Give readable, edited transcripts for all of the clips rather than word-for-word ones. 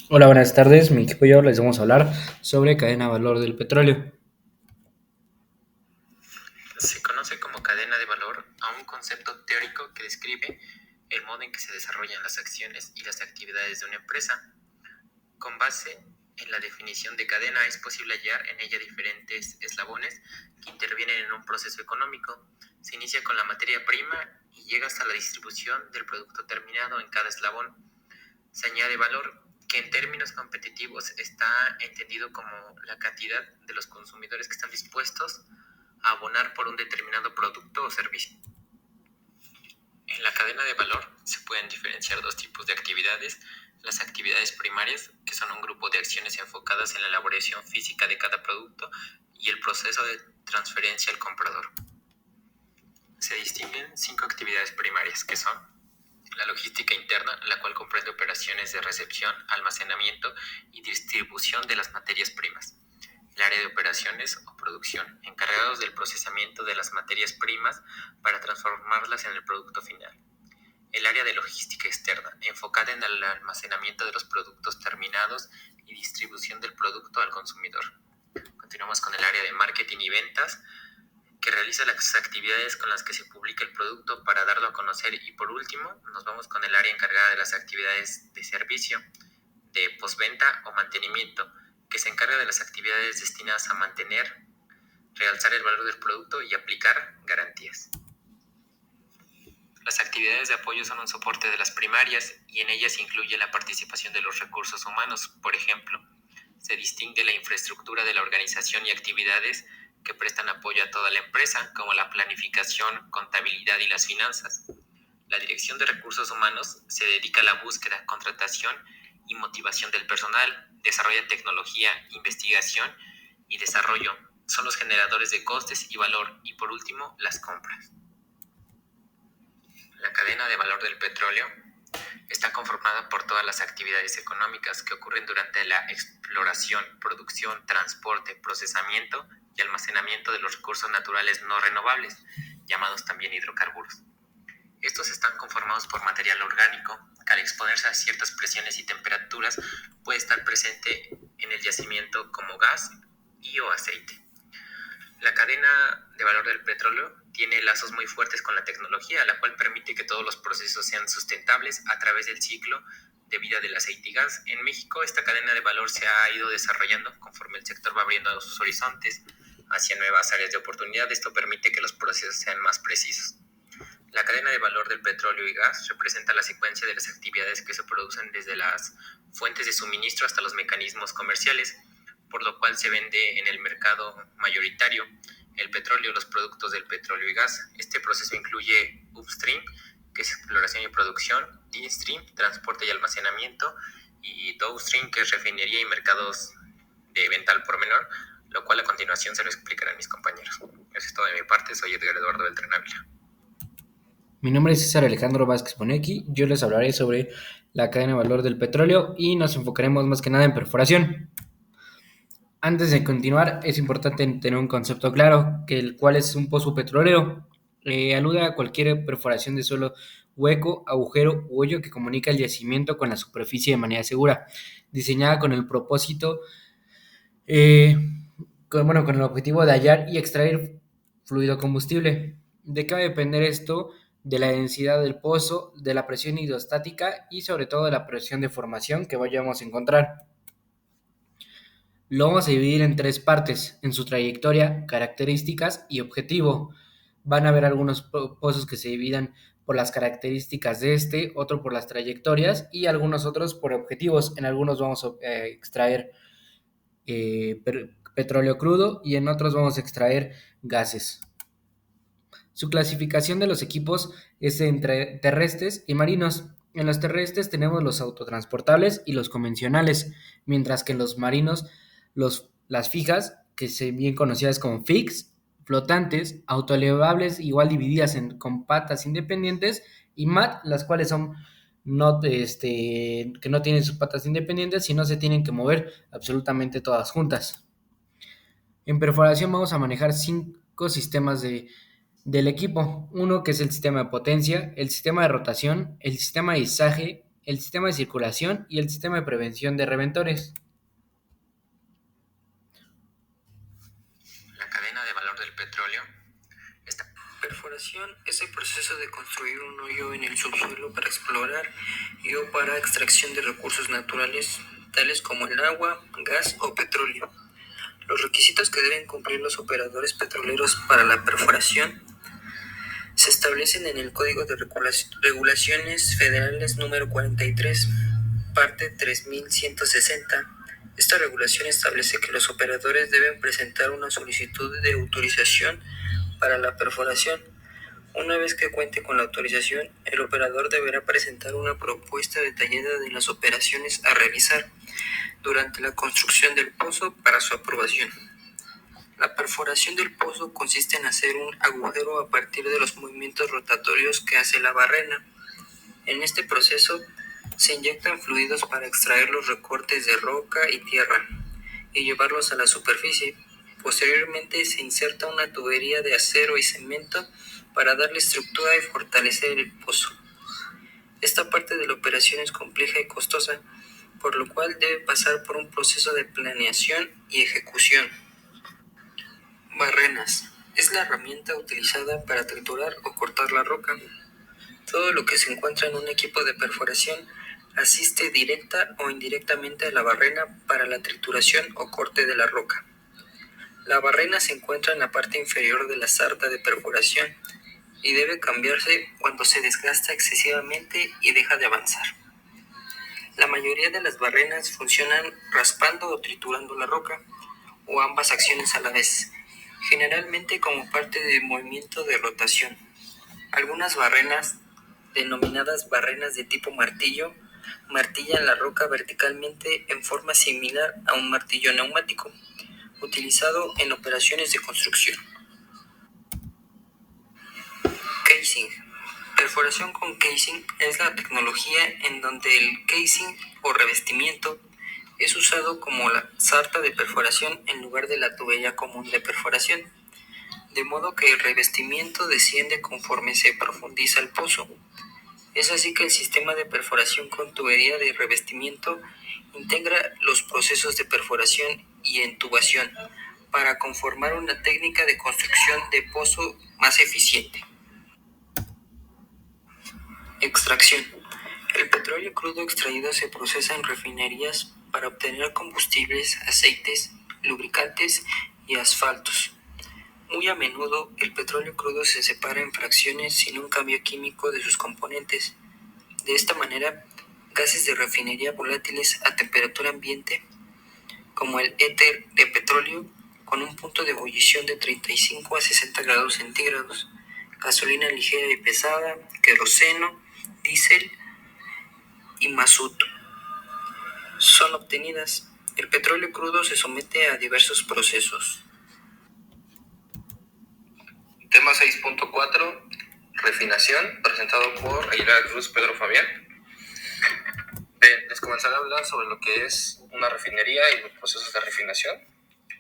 Hola, buenas tardes. Mi equipo y yo les vamos a hablar sobre cadena de valor del petróleo. Se conoce como cadena de valor a un concepto teórico que describe el modo en que se desarrollan las acciones y las actividades de una empresa. Con base en la definición de cadena es posible hallar en ella diferentes eslabones que intervienen en un proceso económico. Se inicia con la materia prima y llega hasta la distribución del producto terminado en cada eslabón. Se añade valor, que en términos competitivos está entendido como la cantidad de los consumidores que están dispuestos a abonar por un determinado producto o servicio. En la cadena de valor se pueden diferenciar dos tipos de actividades: las actividades primarias, que son un grupo de acciones enfocadas en la elaboración física de cada producto, y el proceso de transferencia al comprador. Se distinguen 5 actividades primarias, que son la logística interna, la cual comprende operaciones de recepción, almacenamiento y distribución de las materias primas. El área de operaciones o producción, encargados del procesamiento de las materias primas para transformarlas en el producto final. El área de logística externa, enfocada en el almacenamiento de los productos terminados y distribución del producto al consumidor. Continuamos con el área de marketing y ventas, que realiza las actividades con las que se publica el producto para darlo a conocer. Y por último, nos vamos con el área encargada de las actividades de servicio, de postventa o mantenimiento, que se encarga de las actividades destinadas a mantener, realzar el valor del producto y aplicar garantías. Las actividades de apoyo son un soporte de las primarias y en ellas se incluye la participación de los recursos humanos. Por ejemplo, se distingue la infraestructura de la organización y actividades que prestan apoyo a toda la empresa, como la planificación, contabilidad y las finanzas. La dirección de recursos humanos se dedica a la búsqueda, contratación y motivación del personal, desarrolla tecnología, investigación y desarrollo. Son los generadores de costes y valor. Y por último, las compras. La cadena de valor del petróleo está conformada por todas las actividades económicas que ocurren durante la exploración, producción, transporte, procesamiento y almacenamiento de los recursos naturales no renovables, llamados también hidrocarburos. Estos están conformados por material orgánico, que al exponerse a ciertas presiones y temperaturas puede estar presente en el yacimiento como gas y o aceite. La cadena de valor del petróleo tiene lazos muy fuertes con la tecnología, la cual permite que todos los procesos sean sustentables a través del ciclo de vida del aceite y gas. En México, esta cadena de valor se ha ido desarrollando conforme el sector va abriendo sus horizontes hacia nuevas áreas de oportunidad. Esto permite que los procesos sean más precisos. La cadena de valor del petróleo y gas representa la secuencia de las actividades que se producen desde las fuentes de suministro hasta los mecanismos comerciales, por lo cual se vende en el mercado mayoritario el petróleo, los productos del petróleo y gas. Este proceso incluye upstream, que es exploración y producción; downstream, transporte y almacenamiento; y downstream, que es refinería y mercados de venta al por menor, lo cual a continuación se lo explicarán mis compañeros. Eso es todo de mi parte. Soy Edgar Eduardo Beltrán Ávila. Mi nombre es César Alejandro Vázquez Bonecki. Yo les hablaré sobre la cadena de valor del petróleo y nos enfocaremos más que nada en perforación. Antes de continuar, es importante tener un concepto claro, que el cual es un pozo petrolero. Alude a cualquier perforación de suelo hueco, agujero u hoyo que comunica el yacimiento con la superficie de manera segura, diseñada con el propósito eh, con el objetivo de hallar y extraer fluido combustible. ¿De qué va a depender esto? De la densidad del pozo, de la presión hidrostática y sobre todo de la presión de formación que vayamos a encontrar. Lo vamos a dividir en tres partes, en su trayectoria, características y objetivo. Van a haber algunos pozos que se dividan por las características de este, otro por las trayectorias y algunos otros por objetivos. En algunos vamos a extraer petróleo crudo y en otros vamos a extraer gases. Su clasificación de los equipos es entre terrestres y marinos. En los terrestres tenemos los autotransportables y los convencionales, mientras que en los marinos las fijas, que se bien conocidas como FIX, flotantes, autoelevables igual divididas con patas independientes, y MAT, las cuales son que no tienen sus patas independientes, sino se tienen que mover absolutamente todas juntas. En perforación vamos a manejar cinco sistemas del equipo. Uno que es el sistema de potencia, el sistema de rotación, el sistema de izaje, el sistema de circulación y el sistema de prevención de reventores. La cadena de valor del petróleo. Esta perforación es el proceso de construir un hoyo en el subsuelo para explorar y o para extracción de recursos naturales, tales como el agua, gas o petróleo. Los requisitos que deben cumplir los operadores petroleros para la perforación se establecen en el Código de Regulaciones Federales número 43, parte 3160. Esta regulación establece que los operadores deben presentar una solicitud de autorización para la perforación. Una vez que cuente con la autorización, el operador deberá presentar una propuesta detallada de las operaciones a realizar durante la construcción del pozo para su aprobación. La perforación del pozo consiste en hacer un agujero a partir de los movimientos rotatorios que hace la barrena. En este proceso se inyectan fluidos para extraer los recortes de roca y tierra y llevarlos a la superficie. Posteriormente se inserta una tubería de acero y cemento para darle estructura y fortalecer el pozo. Esta parte de la operación es compleja y costosa, por lo cual debe pasar por un proceso de planeación y ejecución. Barrenas. Es la herramienta utilizada para triturar o cortar la roca. Todo lo que se encuentra en un equipo de perforación asiste directa o indirectamente a la barrena para la trituración o corte de la roca. La barrena se encuentra en la parte inferior de la sarta de perforación y debe cambiarse cuando se desgasta excesivamente y deja de avanzar. La mayoría de las barrenas funcionan raspando o triturando la roca, o ambas acciones a la vez, generalmente como parte del movimiento de rotación. Algunas barrenas, denominadas barrenas de tipo martillo, martillan la roca verticalmente en forma similar a un martillo neumático, utilizado en operaciones de construcción. Casing. Perforación con casing es la tecnología en donde el casing o revestimiento es usado como la sarta de perforación en lugar de la tubería común de perforación, de modo que el revestimiento desciende conforme se profundiza el pozo. Es así que el sistema de perforación con tubería de revestimiento integra los procesos de perforación y entubación para conformar una técnica de construcción de pozo más eficiente. Extracción. El petróleo crudo extraído se procesa en refinerías para obtener combustibles, aceites, lubricantes y asfaltos. Muy a menudo, el petróleo crudo se separa en fracciones sin un cambio químico de sus componentes. De esta manera, gases de refinería volátiles a temperatura ambiente, como el éter de petróleo, con un punto de ebullición de 35 a 60 grados centígrados, gasolina ligera y pesada, queroseno, diésel y mazuto, son obtenidas. El petróleo crudo se somete a diversos procesos. Tema 6.4, refinación, presentado por Aguilar Cruz Pedro Fabián. Bien, les comenzaré a hablar sobre lo que es una refinería y los procesos de refinación.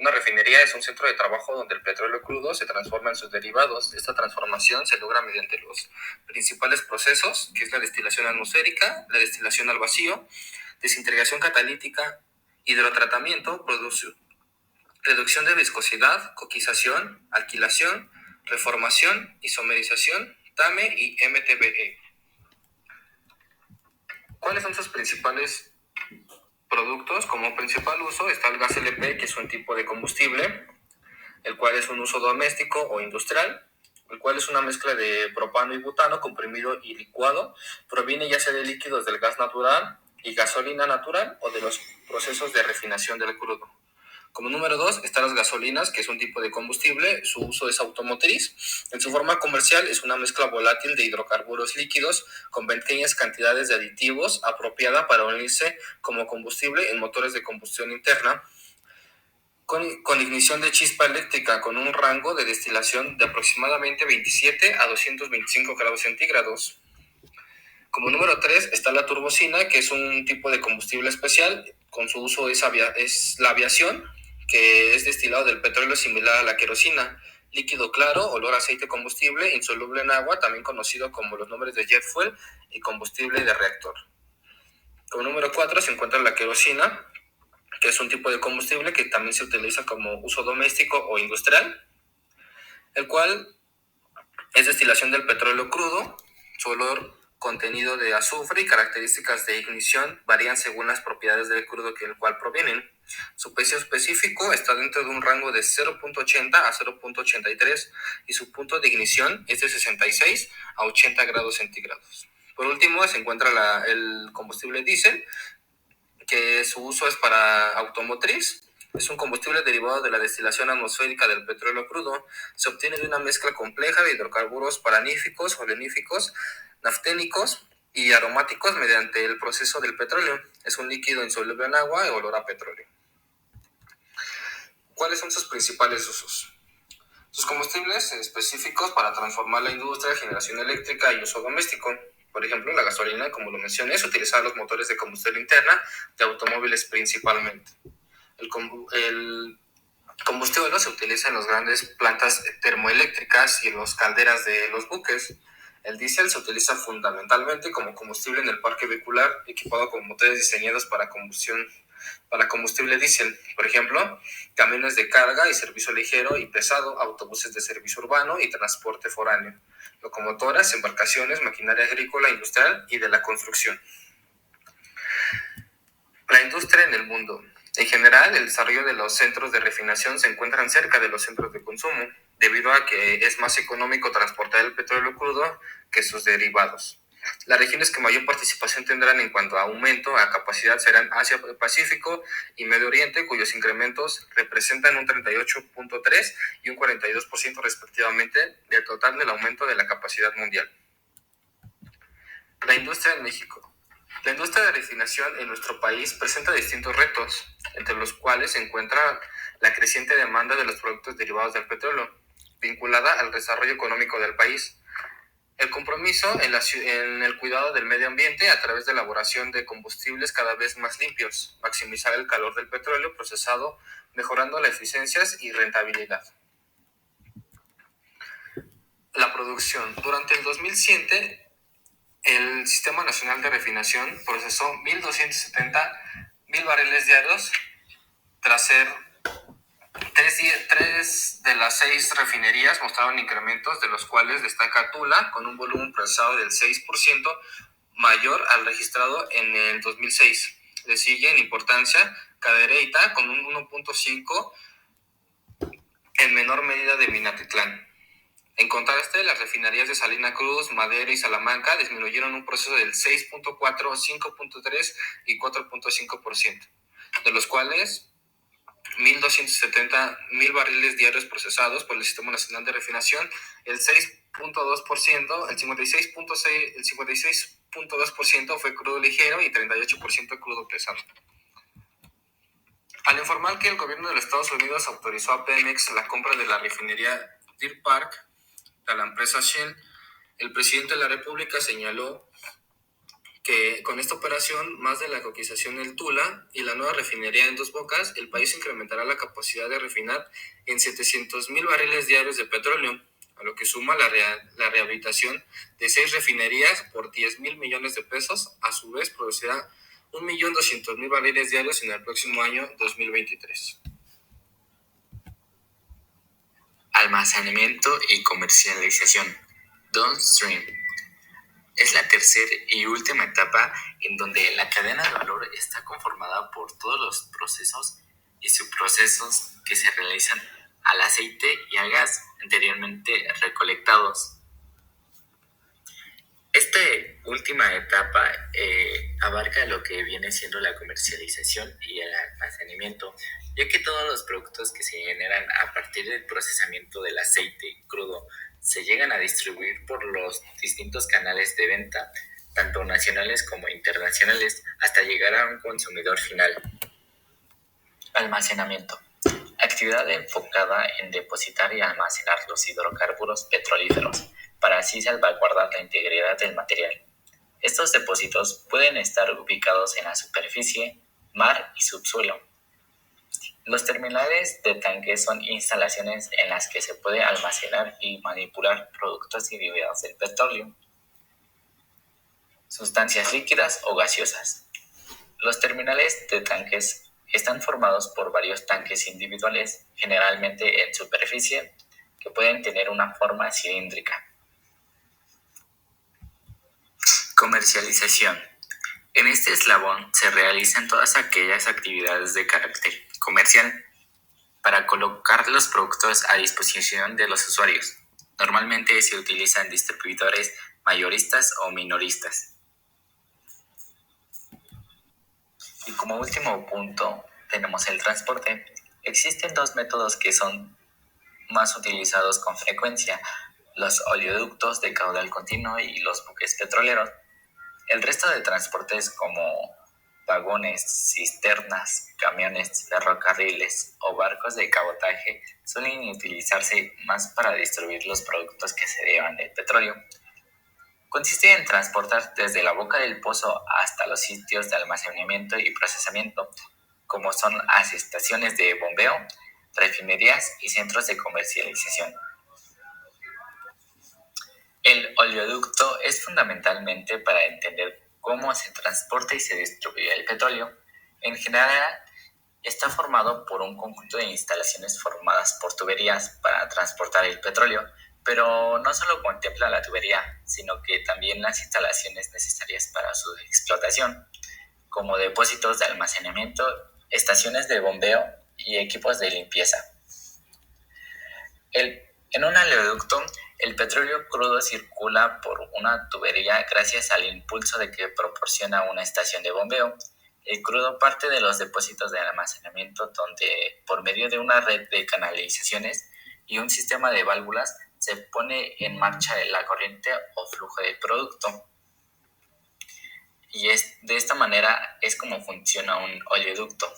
Una refinería es un centro de trabajo donde el petróleo crudo se transforma en sus derivados. Esta transformación se logra mediante los principales procesos, que es la destilación atmosférica, la destilación al vacío, desintegración catalítica, hidrotratamiento, reducción de viscosidad, coquización, alquilación, reformación, isomerización, TAME y MTBE. ¿Cuáles son sus principales productos? Como principal uso está el gas LP, que es un tipo de combustible, el cual es un uso doméstico o industrial, el cual es una mezcla de propano y butano comprimido y licuado. Proviene ya sea de líquidos del gas natural y gasolina natural o de los procesos de refinación del crudo. Como número 2 están las gasolinas, que es un tipo de combustible, su uso es automotriz. En su forma comercial es una mezcla volátil de hidrocarburos líquidos con pequeñas cantidades de aditivos apropiada para unirse como combustible en motores de combustión interna con ignición de chispa eléctrica con un rango de destilación de aproximadamente 27 a 225 grados centígrados. Como número 3 está la turbocina, que es un tipo de combustible especial, con su uso es la aviación, que es destilado del petróleo similar a la querosina, líquido claro, olor a aceite combustible, insoluble en agua, también conocido como los nombres de jet fuel y combustible de reactor. Como número 4 se encuentra la querosina, que es un tipo de combustible que también se utiliza como uso doméstico o industrial, el cual es destilación del petróleo crudo. Su olor, contenido de azufre y características de ignición varían según las propiedades del crudo del cual provienen. Su peso específico está dentro de un rango de 0.80 a 0.83 y su punto de ignición es de 66 a 80 grados centígrados. Por último, se encuentra el combustible diésel, que su uso es para automotriz. Es un combustible derivado de la destilación atmosférica del petróleo crudo. Se obtiene de una mezcla compleja de hidrocarburos paraníficos, oleíficos, nafténicos y aromáticos mediante el proceso del petróleo. Es un líquido insoluble en agua y olor a petróleo. ¿Cuáles son sus principales usos? Sus combustibles específicos para transformar la industria, generación eléctrica y uso doméstico. Por ejemplo, la gasolina, como lo mencioné, es utilizada en los motores de combustión interna de automóviles principalmente. El combustible se utiliza en las grandes plantas termoeléctricas y en las calderas de los buques. El diésel se utiliza fundamentalmente como combustible en el parque vehicular equipado con motores diseñados para combustible diésel. Por ejemplo, camiones de carga y servicio ligero y pesado, autobuses de servicio urbano y transporte foráneo, locomotoras, embarcaciones, maquinaria agrícola, industrial y de la construcción. La industria en el mundo. En general, el desarrollo de los centros de refinación se encuentran cerca de los centros de consumo, debido a que es más económico transportar el petróleo crudo que sus derivados. Las regiones que mayor participación tendrán en cuanto a aumento a capacidad serán Asia-Pacífico y Medio Oriente, cuyos incrementos representan un 38.3% y un 42% respectivamente del total del aumento de la capacidad mundial. La industria en México. La industria de refinación en nuestro país presenta distintos retos, entre los cuales se encuentra la creciente demanda de los productos derivados del petróleo, vinculada al desarrollo económico del país. El compromiso en el cuidado del medio ambiente a través de elaboración de combustibles cada vez más limpios, maximizar el calor del petróleo procesado, mejorando la eficiencia y rentabilidad. La producción. Durante el 2007, el Sistema Nacional de Refinación procesó 1.270.000 barriles diarios, tras ser tres de las 6 refinerías mostraron incrementos, de los cuales destaca Tula, con un volumen procesado del 6% mayor al registrado en el 2006. Le sigue en importancia Cadereyta, con un 1.5, en menor medida de Minatitlán. En contraste, las refinerías de Salina Cruz, Madero y Salamanca disminuyeron un proceso del 6.4, 5.3 y 4.5%, de los cuales 1.270.000 barriles diarios procesados por el Sistema Nacional de Refinación, el 6.2%, el 56.2% fue crudo ligero y 38% crudo pesado. Al informar que el gobierno de los Estados Unidos autorizó a Pemex la compra de la refinería Deer Park a la empresa Shell, el presidente de la República señaló que con esta operación, más de la coquización del Tula y la nueva refinería en Dos Bocas, el país incrementará la capacidad de refinar en 700.000 barriles diarios de petróleo, a lo que suma la rehabilitación de 6 refinerías por 10.000 millones de pesos. A su vez, producirá 1.200.000 barriles diarios en el próximo año 2023. Almacenamiento y comercialización. Downstream. Es la tercera y última etapa en donde la cadena de valor está conformada por todos los procesos y subprocesos que se realizan al aceite y al gas anteriormente recolectados. Esta última etapa abarca lo que viene siendo la comercialización y el almacenamiento, ya que todos los productos que se generan a partir del procesamiento del aceite crudo se llegan a distribuir por los distintos canales de venta, tanto nacionales como internacionales, hasta llegar a un consumidor final. Almacenamiento. Actividad enfocada en depositar y almacenar los hidrocarburos petrolíferos, para así salvaguardar la integridad del material. Estos depósitos pueden estar ubicados en la superficie, mar y subsuelo. Los terminales de tanque son instalaciones en las que se puede almacenar y manipular productos y derivados del petróleo, sustancias líquidas o gaseosas. Los terminales de tanques están formados por varios tanques individuales, generalmente en superficie, que pueden tener una forma cilíndrica. Comercialización. En este eslabón se realizan todas aquellas actividades de carácter comercial para colocar los productos a disposición de los usuarios. Normalmente se utilizan distribuidores mayoristas o minoristas. Y como último punto tenemos el transporte. Existen dos métodos que son más utilizados con frecuencia: los oleoductos de caudal continuo y los buques petroleros. El resto de transportes como vagones, cisternas, camiones, ferrocarriles o barcos de cabotaje suelen utilizarse más para distribuir los productos que se derivan del petróleo. Consiste en transportar desde la boca del pozo hasta los sitios de almacenamiento y procesamiento, como son las estaciones de bombeo, refinerías y centros de comercialización. El oleoducto es fundamentalmente para entender cómo se transporta y se distribuye el petróleo. En general, está formado por un conjunto de instalaciones formadas por tuberías para transportar el petróleo, pero no solo contempla la tubería, sino que también las instalaciones necesarias para su explotación, como depósitos de almacenamiento, estaciones de bombeo y equipos de limpieza. En un oleoducto, el petróleo crudo circula por una tubería gracias al impulso de que proporciona una estación de bombeo. El crudo parte de los depósitos de almacenamiento donde, por medio de una red de canalizaciones y un sistema de válvulas, se pone en marcha la corriente o flujo del producto. Y de esta manera es como funciona un oleoducto.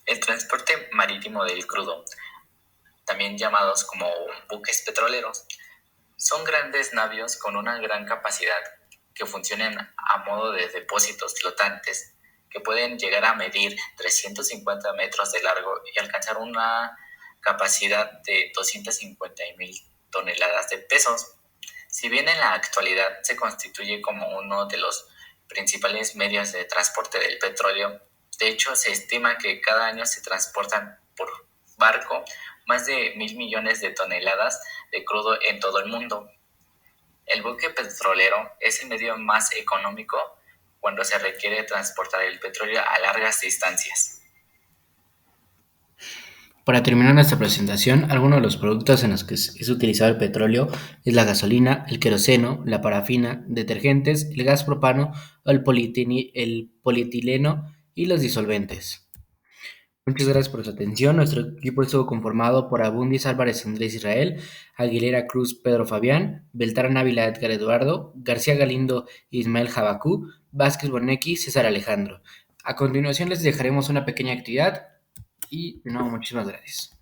El transporte marítimo del crudo, también llamados como buques petroleros, son grandes navios con una gran capacidad que funcionan a modo de depósitos flotantes que pueden llegar a medir 350 metros de largo y alcanzar una capacidad de 250,000 toneladas de pesos. Si bien en la actualidad se constituye como uno de los principales medios de transporte del petróleo, de hecho se estima que cada año se transportan por barco más de 1,000 millones de toneladas de crudo en todo el mundo. El buque petrolero es el medio más económico cuando se requiere transportar el petróleo a largas distancias. Para terminar nuestra presentación, algunos de los productos en los que es utilizado el petróleo es la gasolina, el queroseno, la parafina, detergentes, el gas propano, el polietileno y los disolventes. Muchas gracias por su atención. Nuestro equipo estuvo conformado por Abundis Álvarez Andrés Israel, Aguilera Cruz Pedro Fabián, Beltrán Ávila Edgar Eduardo, García Galindo Ismael Jabacú, Vázquez Bonecki César Alejandro. A continuación les dejaremos una pequeña actividad y de nuevo muchísimas gracias.